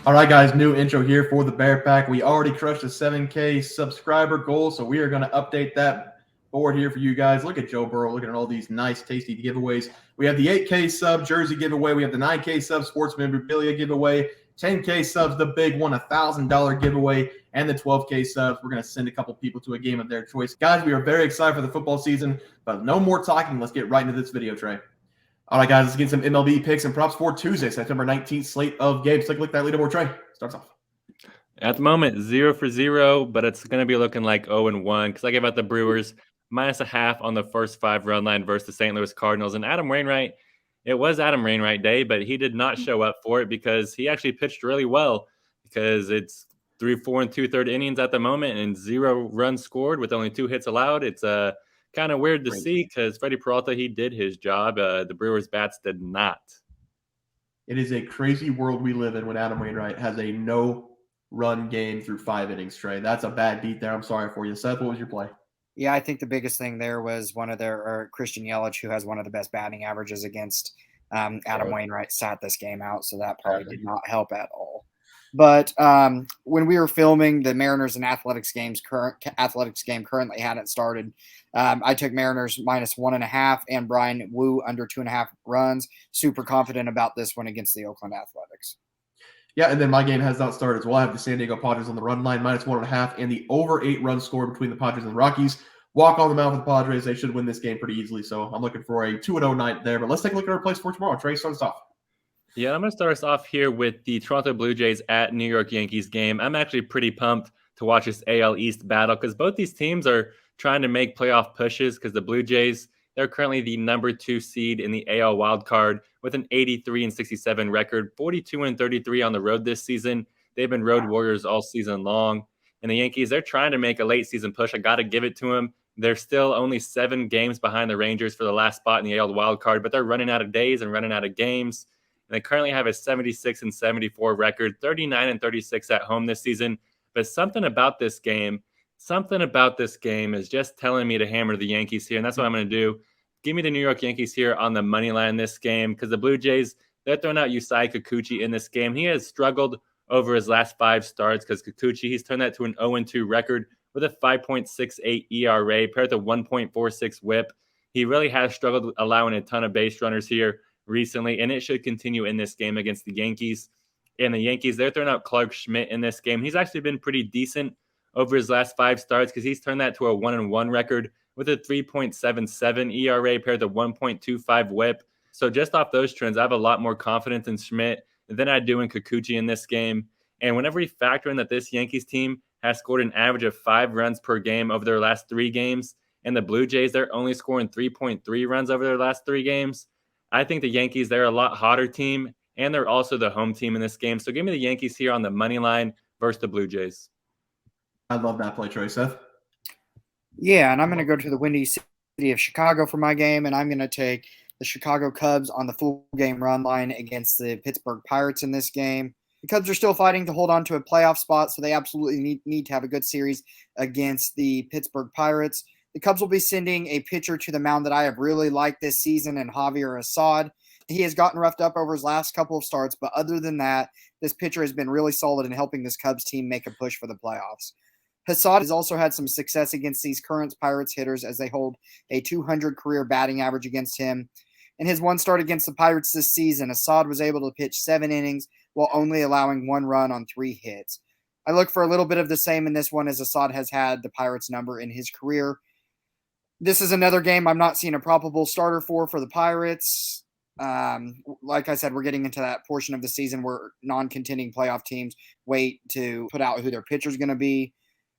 All right, guys, new intro here for the Bear Pack. We already crushed the 7K subscriber goal, so we are going to update that board here for you guys. Look at Joe Burrow, looking at all these nice, tasty giveaways. We have the 8K sub jersey giveaway. We have the 9K sub sports memorabilia giveaway, 10K subs, the big one, $1,000 giveaway, and the 12K subs. We're going to send a couple people to a game of their choice. Guys, we are very excited for the football season, but no more talking. Let's get right into this video, Trey. All right, guys, let's get some MLB picks and props for Tuesday, September 19th slate of games. Take a look at that leaderboard, Trey. Starts off. At the moment, 0 for 0, but it's going to be looking like 0-1 because I gave out the Brewers -0.5 on the first 5-run line versus the St. Louis Cardinals. And Adam Wainwright, it was Adam Wainwright Day, but he did not show up for it because he actually pitched really well because it's 3, 4, and 2/3 innings at the moment and 0 runs scored with only 2 hits allowed. It's kind of weird to see because Freddie Peralta, he did his job. The Brewers bats did not. It is a crazy world we live in when Adam Wainwright has a no-run game through 5 innings, Trey. That's a bad beat there. I'm sorry for you. Seth, what was your play? Yeah, I think the biggest thing there was Christian Yelich, who has one of the best batting averages against Adam Wainwright, sat this game out, so that probably did not help at all. But when we were filming, the Mariners and Athletics game currently hadn't started. I took Mariners -1.5 and Brian Wu under 2.5 runs. Super confident about this one against the Oakland Athletics. Yeah, and then my game has not started as well. I have the San Diego Padres on the run line, -1.5, and the over 8 run score between the Padres and the Rockies. Walk on the mound for the Padres. They should win this game pretty easily, so I'm looking for a 2-0 night there. But let's take a look at our plays for tomorrow. Trey, start us off. Yeah, I'm going to start us off here with the Toronto Blue Jays at New York Yankees game. I'm actually pretty pumped to watch this AL East battle because both these teams are trying to make playoff pushes because the Blue Jays, they're currently the number 2 seed in the AL wildcard with an 83-67 record, 42-33 on the road this season. They've been road warriors all season long. And the Yankees, they're trying to make a late season push. I got to give it to them. They're still only 7 games behind the Rangers for the last spot in the AL wildcard, but they're running out of days and running out of games. And they currently have a 76-74 record, 39-36 at home this season. But something about this game is just telling me to hammer the Yankees here, and that's what I'm going to do. Give me the New York Yankees here on the money line this game because the Blue Jays, they're throwing out Yusei Kikuchi in this game. He has struggled over his last 5 starts because Kikuchi, he's turned that to an 0-2 record with a 5.68 ERA paired to 1.46 whip. He really has struggled allowing a ton of base runners here recently, and it should continue in this game against the Yankees. And the Yankees, they're throwing out Clark Schmidt in this game. He's actually been pretty decent over his last 5 starts because he's turned that to a 1-1 record with a 3.77 ERA paired to 1.25 whip. So just off those trends, I have a lot more confidence in Schmidt than I do in Kikuchi in this game. And whenever we factor in that this Yankees team has scored an average of 5 runs per game over their last 3 games, and the Blue Jays, they're only scoring 3.3 runs over their last 3 games, I think the Yankees, they're a lot hotter team, and they're also the home team in this game. So give me the Yankees here on the money line versus the Blue Jays. I love that play, Trey. Seth? Yeah, and I'm going to go to the Windy City of Chicago for my game, and I'm going to take the Chicago Cubs on the full game run line against the Pittsburgh Pirates in this game. The Cubs are still fighting to hold on to a playoff spot, so they absolutely need to have a good series against the Pittsburgh Pirates. The Cubs will be sending a pitcher to the mound that I have really liked this season, and Javier Assad. He has gotten roughed up over his last couple of starts, but other than that, this pitcher has been really solid in helping this Cubs team make a push for the playoffs. Assad has also had some success against these current Pirates hitters as they hold a 200 career batting average against him. In his 1 start against the Pirates this season, Assad was able to pitch 7 innings while only allowing 1 run on 3 hits. I look for a little bit of the same in this one as Assad has had the Pirates number in his career. This is another game I'm not seeing a probable starter for the Pirates. Like I said, we're getting into that portion of the season where non-contending playoff teams wait to put out who their pitcher is going to be.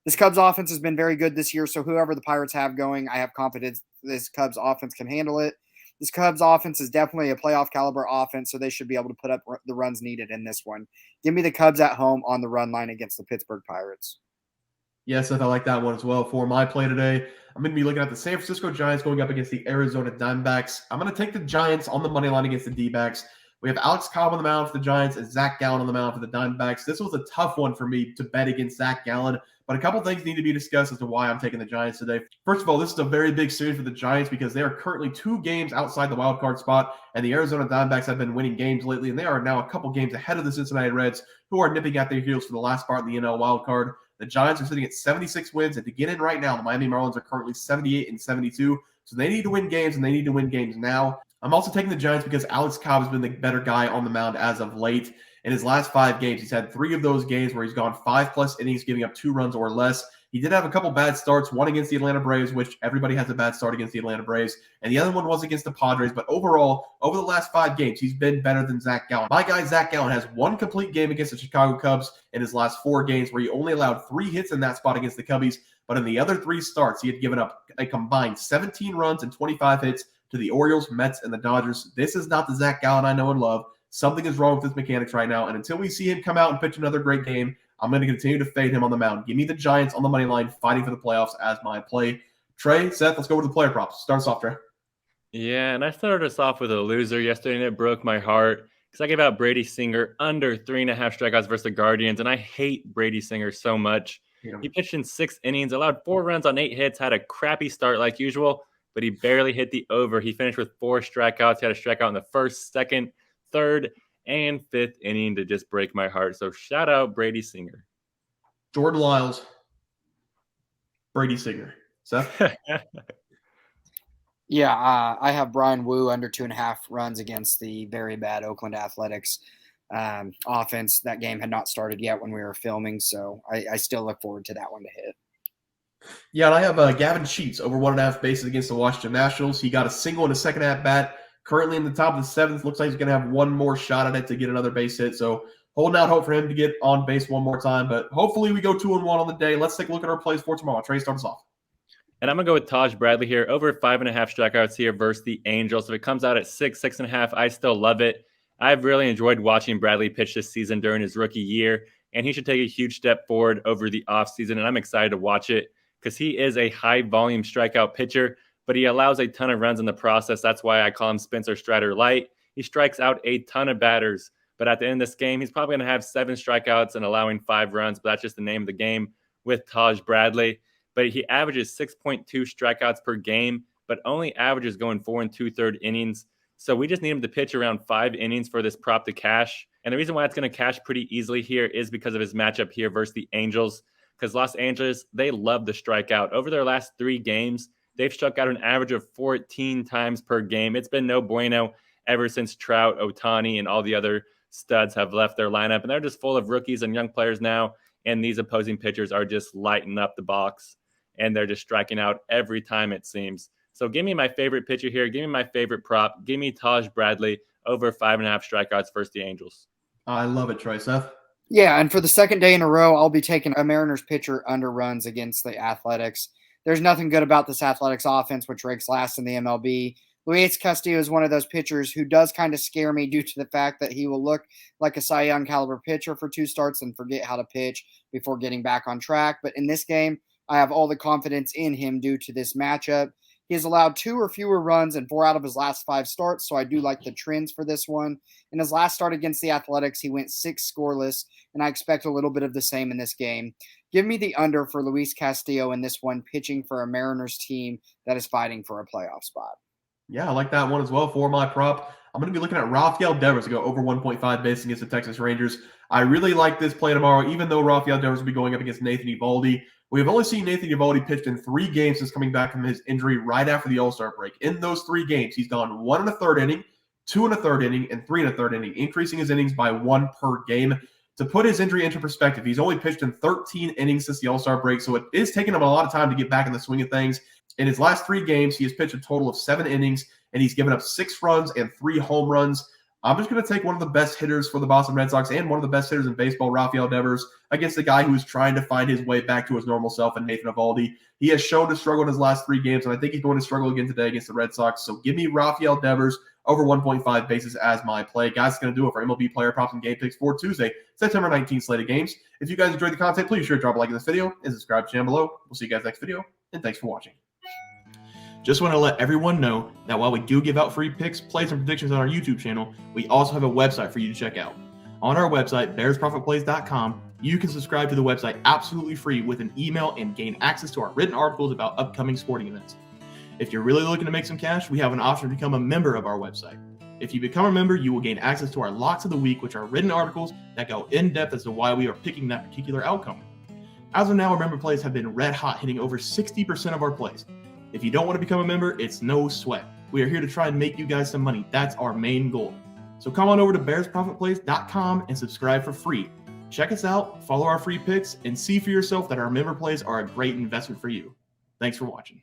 This Cubs offense has been very good this year, so whoever the Pirates have going, I have confidence this Cubs offense can handle it. This Cubs offense is definitely a playoff caliber offense, so they should be able to put up the runs needed in this one. Give me the Cubs at home on the run line against the Pittsburgh Pirates. Yes, Seth, I like that one as well. For my play today, I'm going to be looking at the San Francisco Giants going up against the Arizona Diamondbacks. I'm going to take the Giants on the money line against the D-backs. We have Alex Cobb on the mound for the Giants and Zach Gallen on the mound for the Diamondbacks. This was a tough one for me to bet against Zach Gallen, But a couple things need to be discussed as to why I'm taking the Giants today. First of all, this is a very big series for the Giants because they are currently 2 games outside the wild card spot, and the Arizona Diamondbacks have been winning games lately, and they are now a couple games ahead of the Cincinnati Reds, who are nipping at their heels for the last spot in the NL wild card. The Giants are sitting at 76 wins, and to get in right now, the Miami Marlins are currently 78 and 72. So they need to win games, and they need to win games now. I'm also taking the Giants because Alex Cobb has been the better guy on the mound as of late. In his last 5 games, he's had 3 of those games where he's gone 5+ innings, giving up 2 runs or less. He did have a couple bad starts, one against the Atlanta Braves, which everybody has a bad start against the Atlanta Braves, and the other one was against the Padres. But overall, over the last 5 games, he's been better than Zach Gallen. My guy, Zach Gallen, has 1 complete game against the Chicago Cubs in his last 4 games, where he only allowed 3 hits in that spot against the Cubbies. But in the other 3 starts, he had given up a combined 17 runs and 25 hits to the Orioles, Mets, and the Dodgers. This is not the Zach Gallen I know and love. Something is wrong with his mechanics right now, and until we see him come out and pitch another great game, I'm going to continue to fade him on the mound. Give me the Giants on the money line, fighting for the playoffs as my play. Trey, Seth, let's go with the player props. Start us off, Trey. Yeah, and I started us off with a loser yesterday, and it broke my heart because I gave out Brady Singer under 3.5 strikeouts versus the Guardians, and I hate Brady Singer so much. Yeah. He pitched in 6 innings, allowed 4 runs on 8 hits, had a crappy start like usual, but he barely hit the over. He finished with 4 strikeouts. He had a strikeout in the 1st, 2nd, 3rd, and 5th inning to just break my heart. So shout out Brady Singer. Jordan Lyles, Brady Singer. Seth? Yeah, I have Brian Wu under 2.5 runs against the very bad Oakland Athletics offense. That game had not started yet when we were filming, so I still look forward to that one to hit. Yeah, and I have Gavin Sheets over 1.5 bases against the Washington Nationals. He got a single in his second at-bat. Currently in the top of the 7th. Looks like he's going to have one more shot at it to get another base hit. So holding out hope for him to get on base one more time. But hopefully we go 2-1 on the day. Let's take a look at our plays for tomorrow. Trey, start us off. And I'm going to go with Taj Bradley here, over 5.5 strikeouts here versus the Angels. If it comes out at 6, 6.5, I still love it. I've really enjoyed watching Bradley pitch this season during his rookie year, and he should take a huge step forward over the offseason, and I'm excited to watch it because he is a high-volume strikeout pitcher, but he allows a ton of runs in the process. That's why I call him Spencer Strider Light. He strikes out a ton of batters, but at the end of this game, he's probably going to have 7 strikeouts and allowing 5 runs, but that's just the name of the game with Taj Bradley. But he averages 6.2 strikeouts per game, but only averages going 4 2/3 innings. So we just need him to pitch around 5 innings for this prop to cash. And the reason why it's going to cash pretty easily here is because of his matchup here versus the Angels, because Los Angeles, they love the strikeout. Over their last 3 games, they've struck out an average of 14 times per game. It's been no bueno ever since Trout, Ohtani, and all the other studs have left their lineup. And they're just full of rookies and young players now. And these opposing pitchers are just lighting up the box. And they're just striking out every time, it seems. So give me my favorite pitcher here. Give me my favorite prop. Give me Taj Bradley over 5.5 strikeouts versus the Angels. I love it, Trey. Seth? Yeah, and for the 2nd day in a row, I'll be taking a Mariners pitcher under runs against the Athletics. There's nothing good about this Athletics offense, which ranks last in the MLB. Luis Castillo is one of those pitchers who does kind of scare me due to the fact that he will look like a Cy Young caliber pitcher for 2 starts and forget how to pitch before getting back on track. But in this game, I have all the confidence in him due to this matchup. He has allowed 2 or fewer runs in 4 out of his last 5 starts, so I do like the trends for this one. In his last start against the Athletics, he went 6 scoreless, and I expect a little bit of the same in this game. Give me the under for Luis Castillo in this one, pitching for a Mariners team that is fighting for a playoff spot. Yeah, I like that one as well for my prop. I'm going to be looking at Rafael Devers to go over 1.5 bases against the Texas Rangers. I really like this play tomorrow, even though Rafael Devers will be going up against Nathan Eovaldi. We have only seen Nathan Eovaldi pitched in 3 games since coming back from his injury right after the All-Star break. In those 3 games, he's gone 1 1/3 inning, 2 1/3 inning, and 3 1/3 inning, increasing his innings by 1 per game. To put his injury into perspective, he's only pitched in 13 innings since the All-Star break, so it is taking him a lot of time to get back in the swing of things. In his last 3 games, he has pitched a total of 7 innings, and he's given up 6 runs and 3 home runs. I'm just going to take one of the best hitters for the Boston Red Sox and one of the best hitters in baseball, Rafael Devers, against the guy who is trying to find his way back to his normal self in Nathan Eovaldi. He has shown to struggle in his last 3 games, and I think he's going to struggle again today against the Red Sox. So give me Rafael Devers over 1.5 bases as my play. Guys, it's going to do it for MLB player props and game picks for Tuesday, September 19th slate of games. If you guys enjoyed the content, please sure to drop a like in this video and subscribe to the channel below. We'll see you guys next video, and thanks for watching. Just want to let everyone know that while we do give out free picks, plays, and predictions on our YouTube channel, we also have a website for you to check out. On our website, bearsprofitplays.com, You can subscribe to the website absolutely free with an email and gain access to our written articles about upcoming sporting events. If you're really looking to make some cash, we have an option to become a member of our website. If you become a member, you will gain access to our Locks of the Week, which are written articles that go in depth as to why we are picking that particular outcome. As of now, our member plays have been red hot, hitting over 60% of our plays. If you don't want to become a member, it's no sweat. We are here to try and make you guys some money. That's our main goal. So come on over to bearsprofitplays.com and subscribe for free. Check us out, follow our free picks, and see for yourself that our member plays are a great investment for you. Thanks for watching.